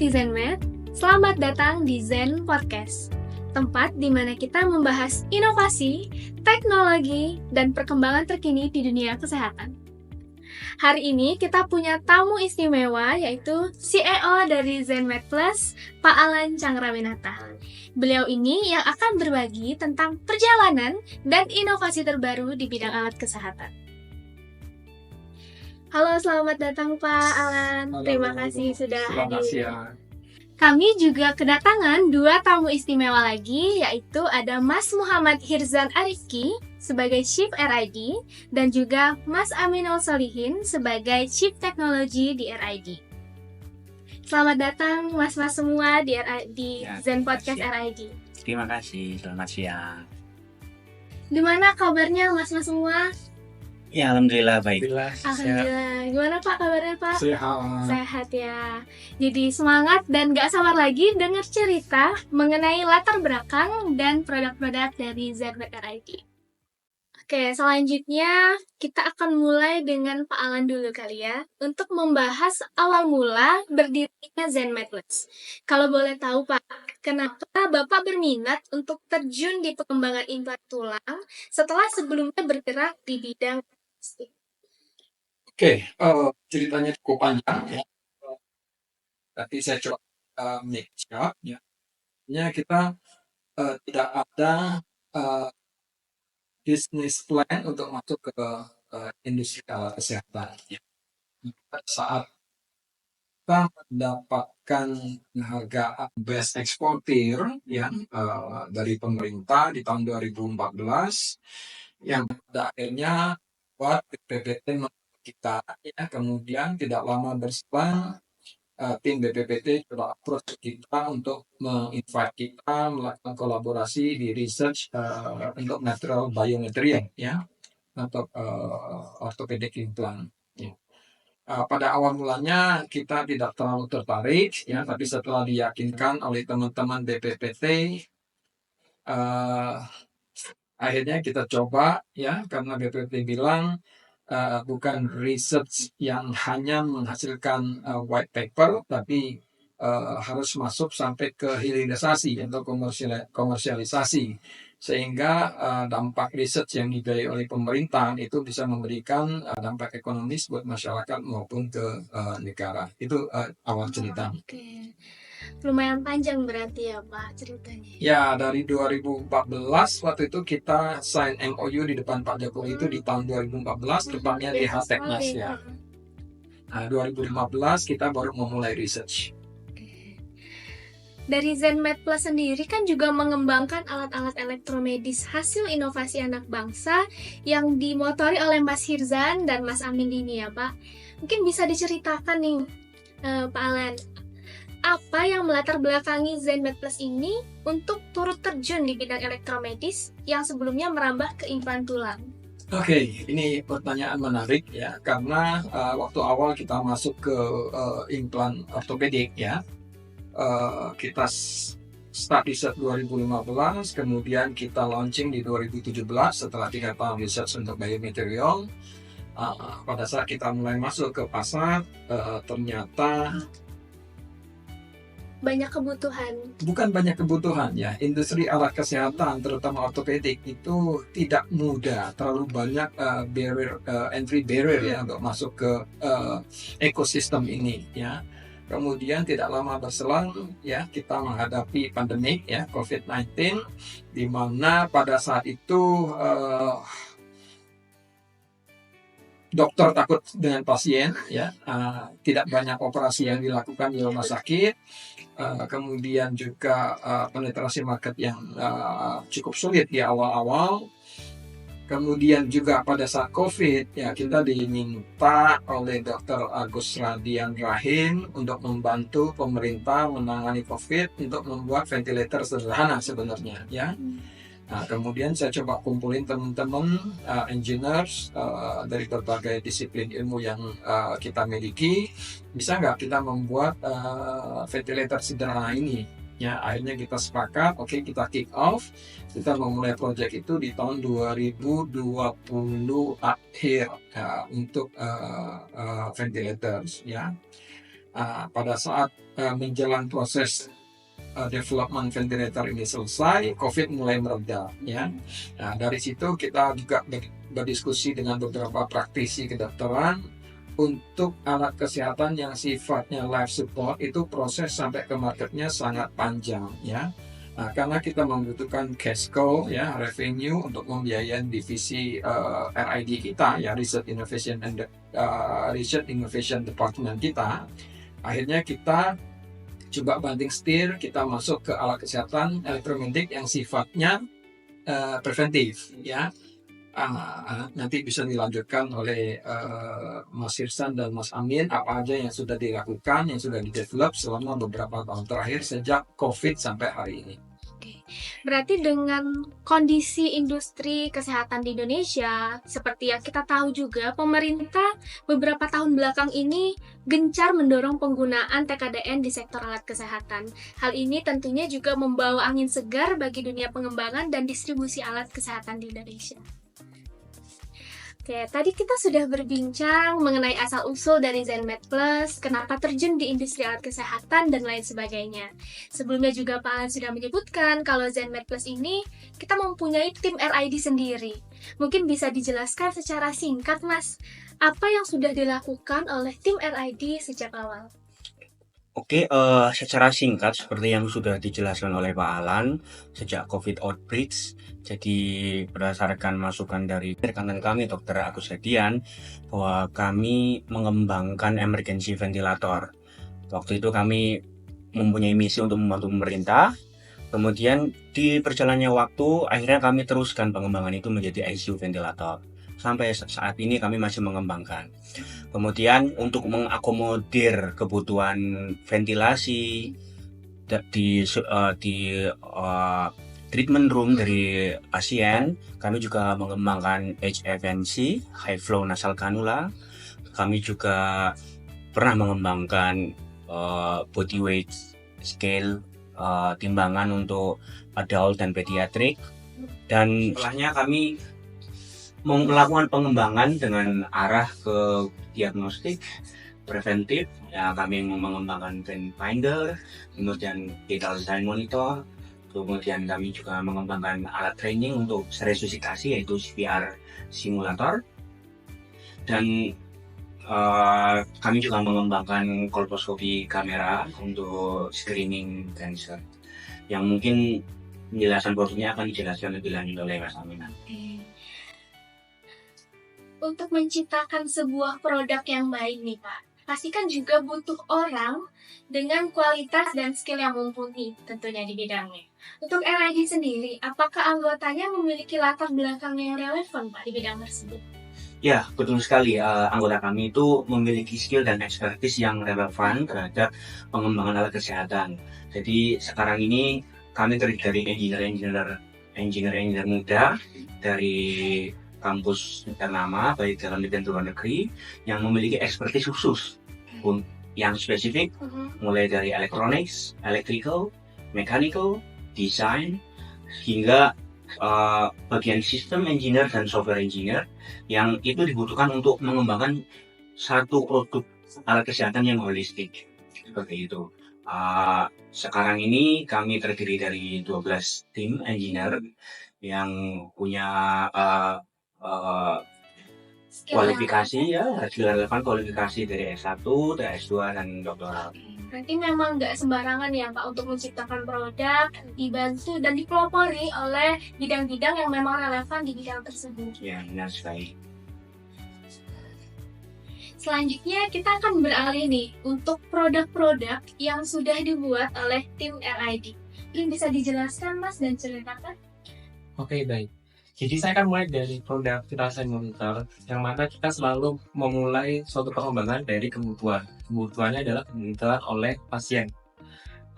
Sobi Zenmed, selamat datang di Zen Podcast, tempat di mana kita membahas inovasi, teknologi, dan perkembangan terkini di dunia kesehatan. Hari ini kita punya tamu istimewa yaitu CEO dari Zenmed Plus, Pak Alan Cangrawinata. Beliau ini yang akan berbagi tentang perjalanan dan inovasi terbaru di bidang alat kesehatan. Halo, selamat datang Pak Alan. Halo, Terima kasih sudah selamat hadir. siang. Kami juga kedatangan dua tamu istimewa lagi, yaitu ada Mas Muhammad Hirzan Arifki sebagai Chief RID dan juga Mas Aminul Solihin sebagai Chief Technology di RID. Selamat datang Mas-mas semua di Zen Podcast RID. Terima kasih, selamat siang. Gimana kabarnya Mas-mas semua? Ya, alhamdulillah baik. Alhamdulillah. Gimana Pak kabarnya Pak? Sehat. Sehat ya. Jadi semangat dan gak sabar lagi dengar cerita mengenai latar belakang dan produk-produk dari Zenmed RID. Oke, selanjutnya kita akan mulai dengan Pak Alan dulu kali ya, untuk membahas awal mula berdirinya Zenmed Plus. Kalau boleh tahu Pak, kenapa Bapak berminat untuk terjun di pengembangan implan tulang setelah sebelumnya bergerak di bidang plastik? Oke, ceritanya cukup panjang ya. Tapi saya coba make sure ya. Kita tidak ada business plan untuk masuk ke industri alat kesehatan. Ya. Pada saat kita mendapatkan penghargaan Best Exporter ya dari pemerintah di tahun 2014, yang pada akhirnya buat BPPT kita ya. Kemudian tidak lama berselang tim BPPT coba approach kita untuk menginvite kita melakukan kolaborasi di research untuk natural biomaterial ya, untuk orthopedic implant. Ya. Pada awal mulanya kita tidak terlalu tertarik ya, tapi setelah diyakinkan oleh teman-teman BPPT, akhirnya kita coba ya, karena BPPT bilang bukan research yang hanya menghasilkan white paper, tapi harus masuk sampai ke hilirisasi atau komersialisasi, sehingga dampak research yang dibiayai oleh pemerintah itu bisa memberikan dampak ekonomis buat masyarakat maupun ke negara. Itu awal cerita. Oke. Lumayan panjang berarti ya Pak ceritanya. Ya, dari 2014 waktu itu kita sign MOU di depan Pak Jokowi itu di tahun 2014, tepatnya di Hateknas ya. Nah, 2015 kita baru memulai research. Dari Zenmed Plus sendiri kan juga mengembangkan alat-alat elektromedis hasil inovasi anak bangsa yang dimotori oleh Mas Hirzan dan Mas Amin ini ya Pak. Mungkin bisa diceritakan nih Pak Alan, apa yang melatar belakangi Zenmed Plus ini untuk turut terjun di bidang elektromedis yang sebelumnya merambah ke implan tulang? Oke, ini pertanyaan menarik ya, karena waktu awal kita masuk ke implan ortopedik ya, kita start riset 2015, kemudian kita launching di 2017 setelah 3 tahun research untuk biomaterial. Pada saat kita mulai masuk ke pasar, ternyata banyak kebutuhan. Bukan banyak kebutuhan ya, industri alat kesehatan terutama ortopedik itu tidak mudah, terlalu banyak entry barrier ya untuk masuk ke ekosistem ini ya. Kemudian tidak lama berselang ya kita menghadapi pandemik ya COVID-19, di mana pada saat itu dokter takut dengan pasien ya, tidak banyak operasi yang dilakukan di rumah sakit. Kemudian juga penetrasi market yang cukup sulit di awal-awal. Kemudian juga pada saat COVID ya kita diminta oleh Dr. Agus Radian Rahim untuk membantu pemerintah menangani COVID untuk membuat ventilator sederhana sebenarnya ya. Nah, kemudian saya coba kumpulin teman-teman engineers dari berbagai disiplin ilmu yang kita miliki, bisa nggak kita membuat ventilator sederhana ini? Ya, akhirnya kita sepakat, oke, kita kick off, kita memulai proyek itu di tahun 2020 akhir untuk ventilators ya. pada saat menjelang proses development ventilator ini selesai, COVID mulai mereda, ya. Nah, dari situ kita juga berdiskusi dengan beberapa praktisi kedokteran untuk alat kesehatan yang sifatnya life support itu proses sampai ke marketnya sangat panjang, ya. Nah, karena kita membutuhkan cash cow, ya, revenue untuk membiayai divisi RID kita, ya, Research Innovation Department kita. Akhirnya kita coba banting setir, kita masuk ke alat kesehatan elektromagnetik yang sifatnya preventif, ya. Nanti bisa dilanjutkan oleh Mas Hirsan dan Mas Amin apa aja yang sudah dilakukan, yang sudah didevelop selama beberapa tahun terakhir sejak COVID sampai hari ini. Berarti dengan kondisi industri kesehatan di Indonesia, seperti yang kita tahu juga, pemerintah beberapa tahun belakang ini gencar mendorong penggunaan TKDN di sektor alat kesehatan. Hal ini tentunya juga membawa angin segar bagi dunia pengembangan dan distribusi alat kesehatan di Indonesia. Oke, tadi kita sudah berbincang mengenai asal-usul dari ZenMed Plus, kenapa terjun di industri alat kesehatan, dan lain sebagainya. Sebelumnya juga Pak Alan sudah menyebutkan kalau ZenMed Plus ini kita mempunyai tim RID sendiri. Mungkin bisa dijelaskan secara singkat, Mas, apa yang sudah dilakukan oleh tim RID sejak awal? Oke, secara singkat seperti yang sudah dijelaskan oleh Pak Alan sejak COVID outbreaks. Jadi berdasarkan masukan dari rekan kami Dr. Agus Hedian bahwa kami mengembangkan emergency ventilator. Waktu itu kami mempunyai misi untuk membantu pemerintah. Kemudian di perjalannya waktu akhirnya kami teruskan pengembangan itu menjadi ICU ventilator. Sampai saat ini kami masih mengembangkan. Kemudian untuk mengakomodir kebutuhan ventilasi di treatment room dari pasien, kami juga mengembangkan HFNC, High Flow Nasal Cannula. Kami juga pernah mengembangkan body weight scale, timbangan untuk adult dan pediatrik. Dan setelahnya kami melakukan pengembangan dengan arah ke diagnostik, preventif. Ya, kami mengembangkan Vent Finder, kemudian vital sign monitor. Kemudian kami juga mengembangkan alat training untuk resusitasi yaitu CPR simulator. Dan kami juga mengembangkan kolposcopy kamera untuk screening cancer. Yang mungkin penjelasan produknya akan dijelaskan lebih lanjut oleh Mas Amin. Untuk menciptakan sebuah produk yang baik nih Pak, pastikan juga butuh orang dengan kualitas dan skill yang mumpuni tentunya di bidangnya. Untuk RID sendiri, apakah anggotanya memiliki latar belakang yang relevan Pak di bidang tersebut? Ya, betul sekali. Anggota kami itu memiliki skill dan expertise yang relevan terhadap pengembangan alat kesehatan. Jadi sekarang ini kami terdiri dari engineer muda dari kampus ternama baik dalam dan luar negeri yang memiliki expertise khusus yang spesifik, mulai dari electronics, electrical, mechanical, design, hingga bagian sistem engineer dan software engineer yang itu dibutuhkan untuk mengembangkan satu produk alat kesehatan yang holistik seperti itu. Sekarang ini kami terdiri dari 12 tim engineer yang punya kualifikasi relevan kualifikasi dari S1, dari S2 dan doktoral. Berarti memang nggak sembarangan ya Pak untuk menciptakan produk, dibantu dan dipelopori oleh bidang-bidang yang memang relevan di bidang tersebut. Ya, benar sekali. Selanjutnya kita akan beralih nih untuk produk-produk yang sudah dibuat oleh tim RID. Mungkin bisa dijelaskan Mas dan ceritakan? Oke, baik. Jadi saya akan mulai dari produk vital sign monitor, yang mana kita selalu memulai suatu pengembangan dari kebutuhan. Kebutuhannya adalah kebutuhan oleh pasien.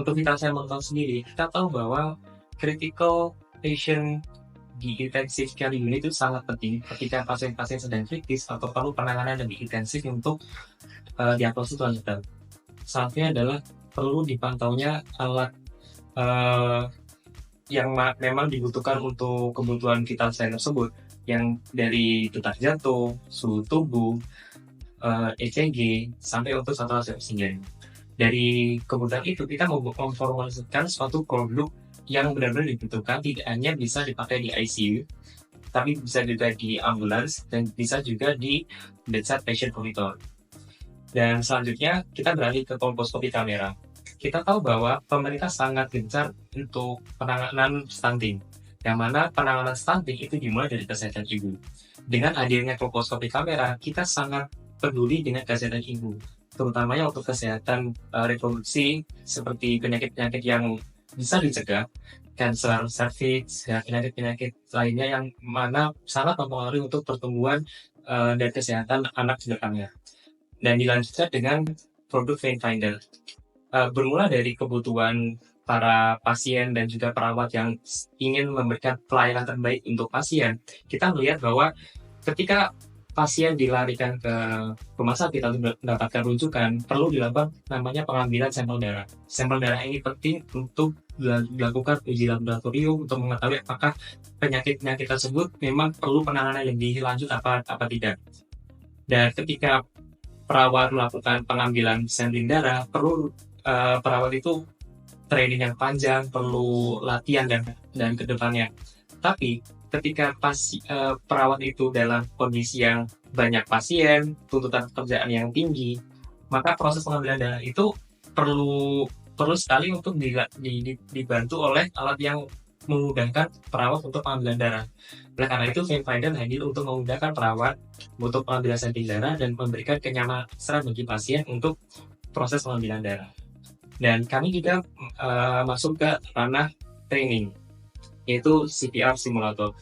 Untuk vital sign monitor sendiri, kita tahu bahwa critical patient di intensive care unit itu sangat penting ketika pasien-pasien sedang kritis atau perlu penanganan lebih intensif untuk diagnosis lanjutan. Salah adalah perlu dipantaunya alat yang memang dibutuhkan untuk kebutuhan vital sign tersebut, yang dari detak jantung, suhu tubuh, ECG, sampai untuk saturasi oksigen. Dari kebutuhan itu kita mau memformulasikan suatu produk yang benar-benar dibutuhkan, tidak hanya bisa dipakai di ICU, tapi bisa juga di ambulans dan bisa juga di bedside patient monitor. Dan selanjutnya kita beralih ke kolposcopy kamera. Kita tahu bahwa pemerintah sangat gencar untuk penanganan stunting, yang mana penanganan stunting itu dimulai dari kesehatan ibu. Dengan hadirnya kolposcopy kamera, kita sangat peduli dengan kesehatan ibu, terutamanya untuk kesehatan reproduksi seperti penyakit-penyakit yang bisa dicegah, kanker serviks, ya, penyakit-penyakit lainnya yang mana sangat mempengaruhi untuk pertumbuhan dan kesehatan anak sederhana. Dan dilanjutkan dengan produk Vein Finder. Bermula dari kebutuhan para pasien dan juga perawat yang ingin memberikan pelayanan terbaik untuk pasien, kita melihat bahwa ketika pasien dilarikan ke rumah sakit atau mendapatkan rujukan, perlu dilakukan namanya pengambilan sampel darah. Sampel darah ini penting untuk dilakukan uji laboratorium untuk mengetahui apakah penyakit-penyakit tersebut memang perlu penanganan lebih lanjut apa tidak. Dan ketika perawat melakukan pengambilan sampel darah, perlu perawat itu training yang panjang, perlu latihan dan kedepannya. Tapi ketika perawat itu dalam kondisi yang banyak pasien, tuntutan pekerjaan yang tinggi, maka proses pengambilan darah itu perlu sekali untuk dibantu oleh alat yang memudahkan perawat untuk pengambilan darah. Oleh karena itu, Vein Finder hadir untuk memudahkan perawat untuk pengambilan sampel darah dan memberikan kenyamanan bagi pasien untuk proses pengambilan darah. Dan kami juga masuk ke ranah training, yaitu CPR simulator.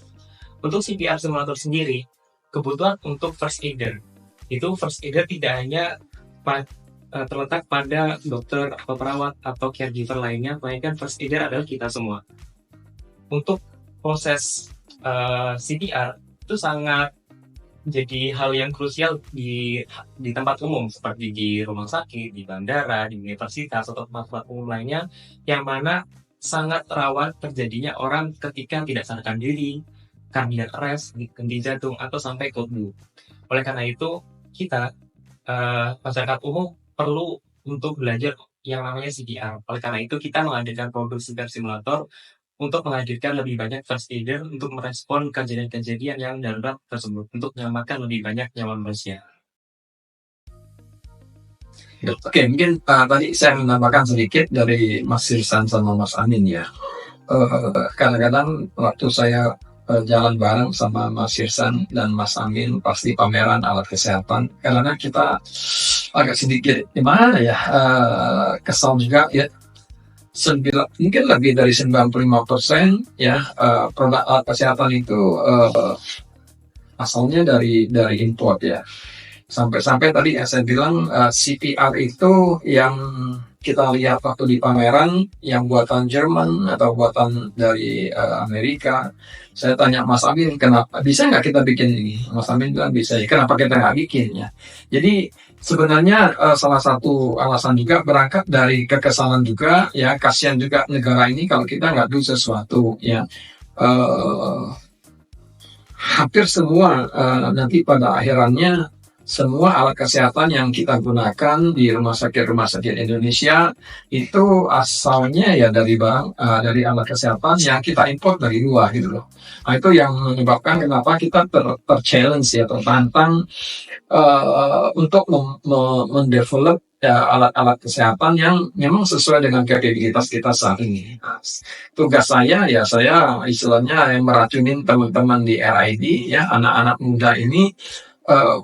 Untuk CPR simulator sendiri, kebutuhan untuk first aider. Itu first aider tidak hanya terletak pada dokter atau perawat atau caregiver lainnya, melainkan first aider adalah kita semua. Untuk proses CPR itu sangat jadi hal yang krusial di tempat umum seperti di rumah sakit, di bandara, di universitas atau tempat umum lainnya, yang mana sangat rawan terjadinya orang ketika tidak sadarkan diri, cardiac arrest, henti jantung atau sampai kobu. Oleh karena itu kita masyarakat umum perlu untuk belajar yang namanya CPR. Oleh karena itu kita menghadirkan produk CPR simulator untuk menghadirkan lebih banyak first aider untuk merespon kejadian-kejadian yang darurat tersebut untuk menyelamatkan lebih banyak nyawa manusia. Oke, mungkin tadi saya menambahkan sedikit dari Mas Sirsan sama Mas Amin ya. Kadang-kadang waktu saya jalan bareng sama Mas Sirsan dan Mas Amin pasti pameran alat kesehatan, karena kita agak sedikit gimana ya, kesal juga ya. Mungkin lebih dari 95% ya produk alat kesehatan itu asalnya dari import ya. Sampai-sampai tadi saya bilang CPR itu yang kita lihat waktu di pameran yang buatan Jerman atau buatan dari Amerika. Saya tanya Mas Amin, kenapa bisa nggak kita bikin ini? Mas Amin bilang bisa. Ya, kenapa kita nggak bikin ya? Jadi sebenarnya salah satu alasan juga berangkat dari kekesalan juga ya, kasihan juga negara ini kalau kita nggak do sesuatu ya. Hampir semua nanti pada akhirannya semua alat kesehatan yang kita gunakan di rumah sakit Indonesia itu asalnya ya dari alat kesehatan yang kita import dari luar gitu loh. Nah, itu yang menyebabkan kenapa kita ter-challenge ya, tertantang untuk mendevelop ya, alat-alat kesehatan yang memang sesuai dengan kapabilitas kita saat ini. Nah, tugas saya istilahnya meracunin teman-teman di RID ya, anak-anak muda ini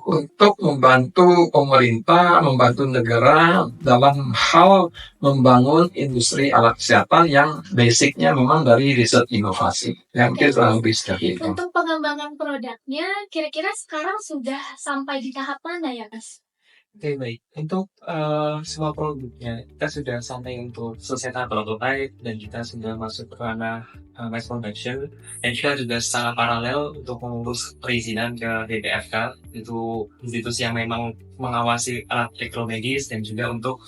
untuk membantu pemerintah, membantu negara dalam hal membangun industri alat kesehatan yang basicnya memang dari riset inovasi. Yang kita lebih seperti itu. Untuk pengembangan produknya, kira-kira sekarang sudah sampai di tahap mana ya, Mas? Oke, baik. Untuk semua produknya, kita sudah sampai untuk selesai tahap prototype dan kita sudah masuk ke ranah mass production. Dan kita juga secara paralel untuk mengurus perizinan ke DPFK, itu institusi yang memang mengawasi alat elektromedis dan juga untuk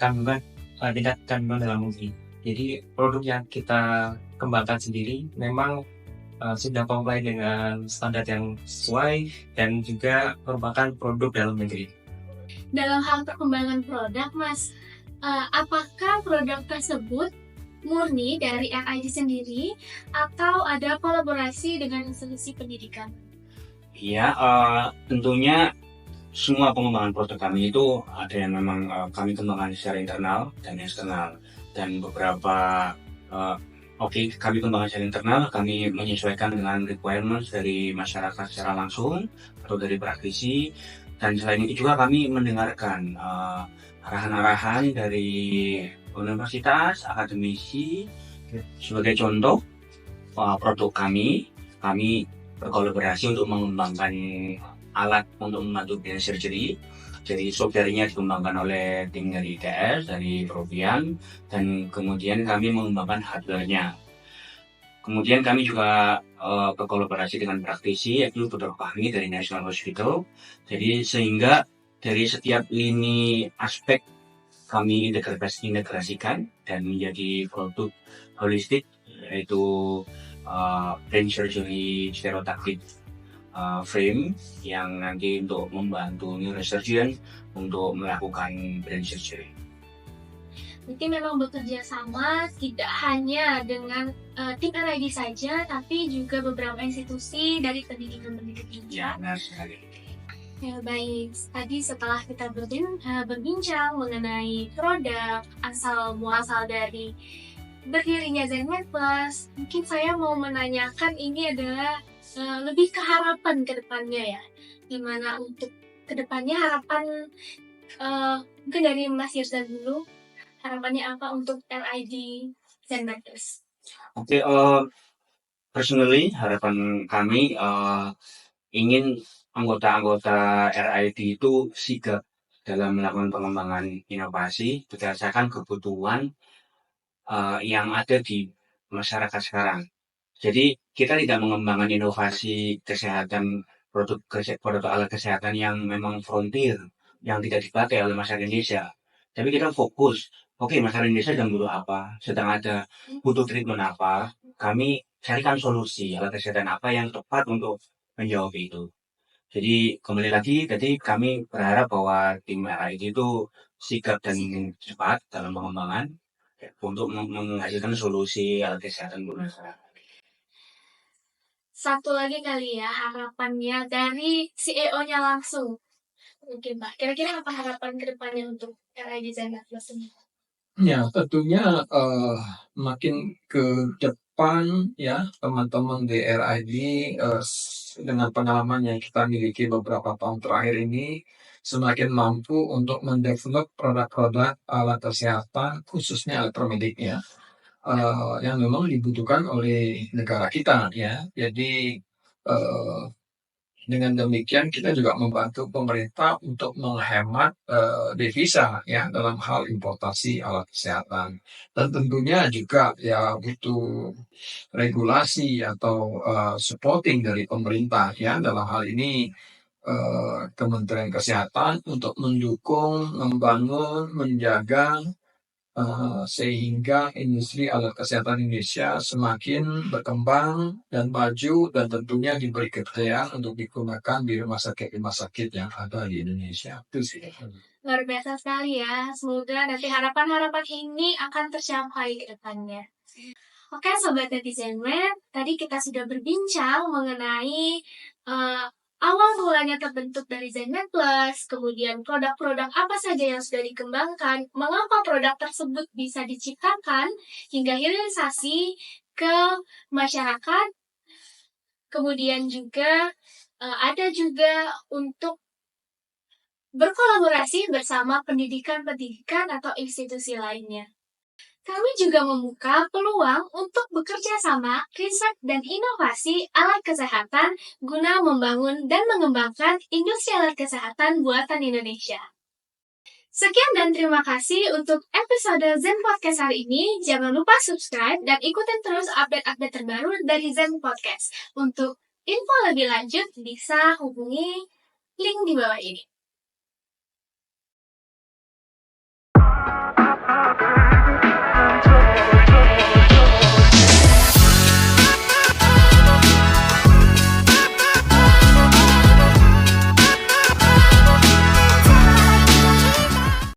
kandungan tingkat kandungan dalam negeri. Jadi produk yang kita kembangkan sendiri memang sudah comply dengan standar yang sesuai dan juga merupakan produk dalam negeri. Dalam hal perkembangan produk, Mas, apakah produk tersebut murni dari RID sendiri atau ada kolaborasi dengan institusi pendidikan? Iya, tentunya semua pengembangan produk kami itu ada yang memang kami kembangkan secara internal dan eksternal, dan beberapa kami kembangkan secara internal, kami menyesuaikan dengan requirements dari masyarakat secara langsung atau dari praktisi, dan selain itu juga kami mendengarkan arahan-arahan dari universitas, akademisi. Sebagai contoh produk kami berkolaborasi untuk mengembangkan alat untuk membantu brain surgery. Jadi software-nya dikembangkan oleh tim dari ITS, dari Provian, dan kemudian kami mengembangkan hardware-nya. Kemudian kami juga berkolaborasi dengan praktisi, yaitu dokter kami dari National Hospital. Jadi sehingga dari setiap lini aspek kami integrasikan dan menjadi produk holistik, yaitu brain surgery stereotactic frame yang nanti untuk membantu neurosurgeon untuk melakukan brain surgery. Berarti memang bekerja sama tidak hanya dengan tim RID saja, tapi juga beberapa institusi dari pendidikan-pendidikan. Ya, benar sekali. Ya, baik. Tadi setelah kita berbincang mengenai produk asal muasal dari berdirinya ZenMed Plus, mungkin saya mau menanyakan ini adalah lebih ke harapan ke depannya ya. Gimana untuk ke depannya harapan mungkin dari Mas Yirza dulu, harapannya apa untuk RID ZenMed Plus? Oke, personally harapan kami ingin anggota-anggota RID itu sigap dalam melakukan pengembangan inovasi berdasarkan kebutuhan yang ada di masyarakat sekarang. Jadi kita tidak mengembangkan inovasi kesehatan, produk alat kesehatan yang memang frontier, yang tidak dipakai oleh masyarakat Indonesia. Tapi kita fokus, oke, masyarakat Indonesia sedang butuh apa, sedang ada butuh treatment apa, kami carikan solusi alat kesehatan apa yang tepat untuk menjawab itu. Jadi kembali lagi, tadi kami berharap bahwa tim RID itu sigap dan cepat dalam pengembangan untuk menghasilkan solusi alat kesehatan untuk masyarakat. Satu lagi kali ya, harapannya dari CEO-nya langsung. Mungkin Pak, kira-kira apa harapan ke depannya untuk RID ZenMed Plus ini? Ya, tentunya makin ke depan ya teman-teman di RID dengan pengalaman yang kita miliki beberapa tahun terakhir ini semakin mampu untuk mendevelop produk-produk alat kesehatan khususnya elektromedik ya yang memang dibutuhkan oleh negara kita ya. Jadi dengan demikian kita juga membantu pemerintah untuk menghemat devisa ya dalam hal importasi alat kesehatan, dan tentunya juga ya butuh regulasi atau supporting dari pemerintah ya dalam hal ini Kementerian Kesehatan untuk mendukung, membangun, menjaga sehingga industri alat kesehatan Indonesia semakin berkembang dan maju, dan tentunya diberi kepercayaan untuk digunakan di rumah sakit yang ada di Indonesia. Itu sih. Luar biasa sekali ya. Semoga nanti harapan-harapan ini akan tercapai ke depannya. Oke, Sobat Netizen Med, tadi kita sudah berbincang mengenai awal mulanya terbentuk dari ZenMed Plus, kemudian produk-produk apa saja yang sudah dikembangkan, mengapa produk tersebut bisa diciptakan, hingga hilirisasi ke masyarakat, kemudian juga ada juga untuk berkolaborasi bersama pendidikan-pendidikan atau institusi lainnya. Kami juga membuka peluang untuk bekerja sama, riset dan inovasi alat kesehatan guna membangun dan mengembangkan industri alat kesehatan buatan Indonesia. Sekian dan terima kasih untuk episode Zen Podcast hari ini. Jangan lupa subscribe dan ikutin terus update-update terbaru dari Zen Podcast. Untuk info lebih lanjut bisa hubungi link di bawah ini.